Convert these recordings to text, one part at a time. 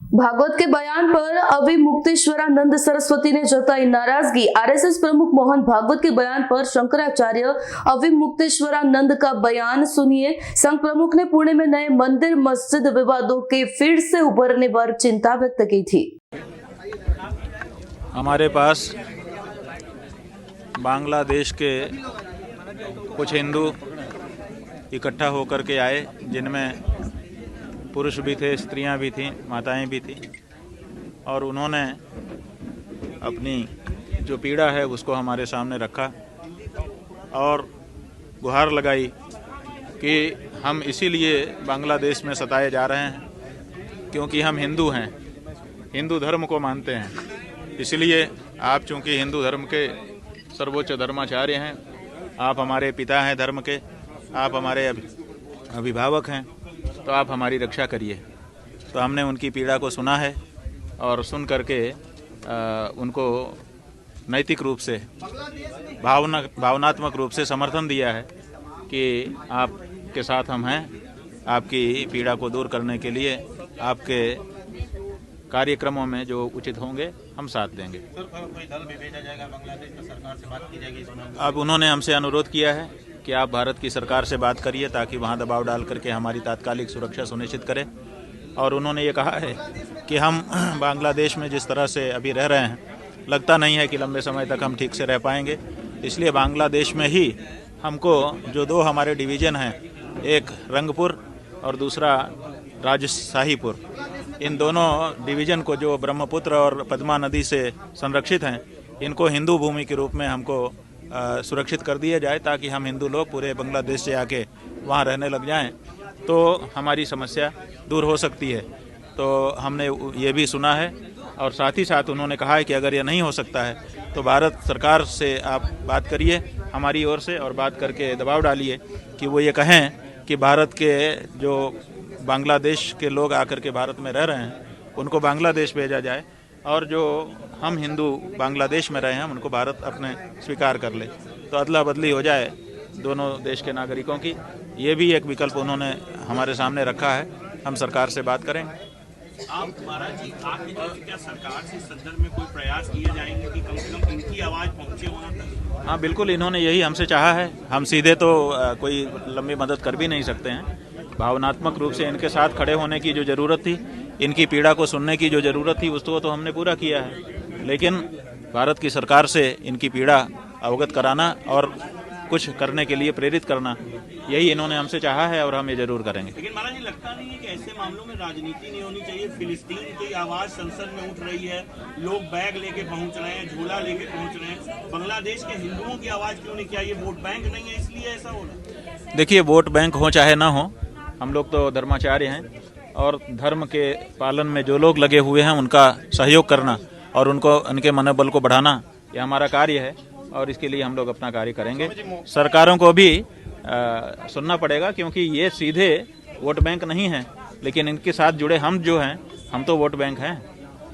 भागवत के बयान पर अविमुक्तेश्वरानंद सरस्वती ने जताई नाराजगी। आरएसएस प्रमुख मोहन भागवत के बयान पर शंकराचार्य अविमुक्तेश्वरानंद का बयान सुनिए। संघ प्रमुख ने पुणे में नए मंदिर मस्जिद विवादों के फिर से उभरने पर चिंता व्यक्त की थी। हमारे पास बांग्लादेश के कुछ हिंदू इकट्ठा होकर के आए, जिनमें पुरुष भी थे, स्त्रियां भी थीं, माताएं भी थीं, और उन्होंने अपनी जो पीड़ा है उसको हमारे सामने रखा और गुहार लगाई कि हम इसीलिए बांग्लादेश में सताए जा रहे हैं क्योंकि हम हिंदू हैं, हिंदू धर्म को मानते हैं। इसलिए आप चूँकि हिंदू धर्म के सर्वोच्च धर्माचार्य हैं, आप हमारे पिता हैं धर्म के, आप हमारे अभिभावक हैं, तो आप हमारी रक्षा करिए। तो हमने उनकी पीड़ा को सुना है और सुन करके उनको नैतिक रूप से, भावनात्मक रूप से समर्थन दिया है कि आपके साथ हम हैं, आपकी पीड़ा को दूर करने के लिए आपके कार्यक्रमों में जो उचित होंगे हम साथ देंगे। सर, कोई दल भी भेजा जाएगा बांग्लादेश में, सरकार से बात की जाएगी? अब उन्होंने हमसे अनुरोध किया है कि आप भारत की सरकार से बात करिए ताकि वहां दबाव डाल करके हमारी तात्कालिक सुरक्षा सुनिश्चित करें। और उन्होंने ये कहा है कि हम बांग्लादेश में जिस तरह से अभी रह रहे हैं, लगता नहीं है कि लंबे समय तक हम ठीक से रह पाएंगे। इसलिए बांग्लादेश में ही हमको जो दो हमारे डिवीज़न हैं, एक रंगपुर और दूसरा राजशाहीपुर, इन दोनों डिवीज़न को जो ब्रह्मपुत्र और पद्मा नदी से संरक्षित हैं, इनको हिंदू भूमि के रूप में हमको सुरक्षित कर दिया जाए ताकि हम हिंदू लोग पूरे बांग्लादेश से आके वहाँ रहने लग जाएं, तो हमारी समस्या दूर हो सकती है। तो हमने ये भी सुना है और साथ ही साथ उन्होंने कहा है कि अगर ये नहीं हो सकता है तो भारत सरकार से आप बात करिए हमारी ओर से, और बात करके दबाव डालिए कि वो ये कहें कि भारत के जो बांग्लादेश के लोग आकर के भारत में रह रहे हैं उनको बांग्लादेश भेजा जाए, और जो हम हिंदू बांग्लादेश में रहे हैं उनको भारत अपने स्वीकार कर ले, तो अदला बदली हो जाए दोनों देश के नागरिकों की। ये भी एक विकल्प उन्होंने हमारे सामने रखा है, हम सरकार से बात करेंगे। आप महाराज जी, आपकी तरफ से क्या सरकार से इस संदर्भ में कोई प्रयास किए जाएंगे कि कम से कम इनकी आवाज़ पहुँचे वहाँ तक? हाँ बिल्कुल, इन्होंने यही हमसे चाहा है। हम सीधे तो कोई लंबी मदद कर भी नहीं सकते हैं, भावनात्मक रूप से इनके साथ खड़े होने की जो ज़रूरत थी, इनकी पीड़ा को सुनने की जो ज़रूरत थी, उसको तो हमने पूरा किया है। लेकिन भारत की सरकार से इनकी पीड़ा अवगत कराना और कुछ करने के लिए प्रेरित करना, यही इन्होंने हमसे चाहा है और हम ये जरूर करेंगे। लेकिन महाराज जी, लगता नहीं है कि ऐसे मामलों में राजनीति नहीं होनी चाहिए? फिलिस्तीन की आवाज़ संसद में उठ रही है, लोग बैग लेके पहुंच रहे हैं, झोला लेके पहुंच रहे हैं, बांग्लादेश के हिंदुओं की आवाज़ क्यों नहीं? क्या ये वोट बैंक नहीं है इसलिए ऐसा हो रहा है? देखिए, वोट बैंक हो चाहे ना हो, हम लोग तो धर्माचार्य हैं और धर्म के पालन में जो लोग लगे हुए हैं उनका सहयोग करना और उनके मनोबल को बढ़ाना, ये हमारा कार्य है और इसके लिए हम लोग अपना कार्य करेंगे। सरकारों को भी सुनना पड़ेगा क्योंकि ये सीधे वोट बैंक नहीं है, लेकिन इनके साथ जुड़े हम जो हैं, हम तो वोट बैंक हैं।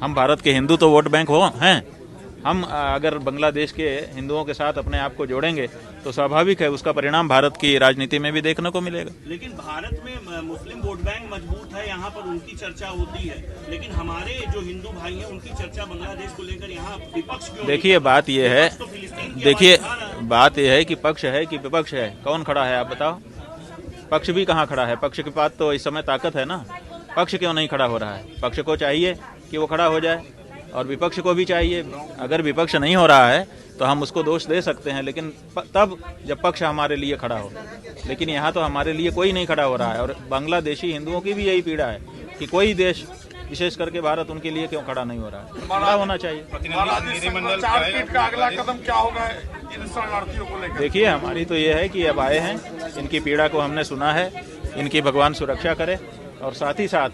हम भारत के हिंदू तो वोट बैंक हैं। हम अगर बांग्लादेश के हिंदुओं के साथ अपने आप को जोड़ेंगे तो स्वाभाविक है उसका परिणाम भारत की राजनीति में भी देखने को मिलेगा। लेकिन भारत में मुस्लिम वोट बैंक मजबूत है, यहाँ पर उनकी चर्चा होती है, लेकिन हमारे जो हिंदू भाई हैं उनकी चर्चा बांग्लादेश को लेकर यहाँ विपक्ष क्यों? देखिए, बात यह है, बात यह है कि पक्ष है कि विपक्ष है, कौन खड़ा है आप बताओ? पक्ष भी कहाँ खड़ा है? पक्ष के पास तो इस समय ताकत है ना, पक्ष क्यों नहीं खड़ा हो रहा है? पक्ष को चाहिए कि वो खड़ा हो जाए और विपक्ष को भी चाहिए। अगर विपक्ष नहीं हो रहा है तो हम उसको दोष दे सकते हैं, लेकिन तब जब पक्ष हमारे लिए खड़ा हो। लेकिन यहाँ तो हमारे लिए कोई नहीं खड़ा हो रहा है और बांग्लादेशी हिंदुओं की भी यही पीड़ा है कि कोई देश, विशेष करके भारत, उनके लिए क्यों खड़ा नहीं हो रहा है? खड़ा होना चाहिए। का अगला कदम क्या होगा इन शरणार्थियों को लेकर? देखिए, हमारी तो ये है कि अब आए हैं, इनकी पीड़ा को हमने सुना है, इनकी भगवान सुरक्षा करे, और साथ ही साथ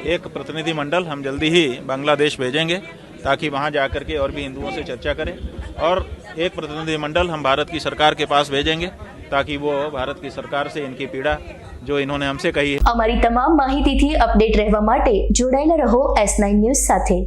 एक प्रतिनिधि मंडल हम जल्दी ही बांग्लादेश भेजेंगे ताकि वहां जाकर के और भी हिंदुओं से चर्चा करें, और एक प्रतिनिधि मंडल हम भारत की सरकार के पास भेजेंगे ताकि वो भारत की सरकार से इनकी पीड़ा जो इन्होंने हमसे कही है। અમારી તમામ માહિતીથી અપડેટ રહેવા માટે જોડાયેલા રહો S9 ન્યૂઝ સાથે।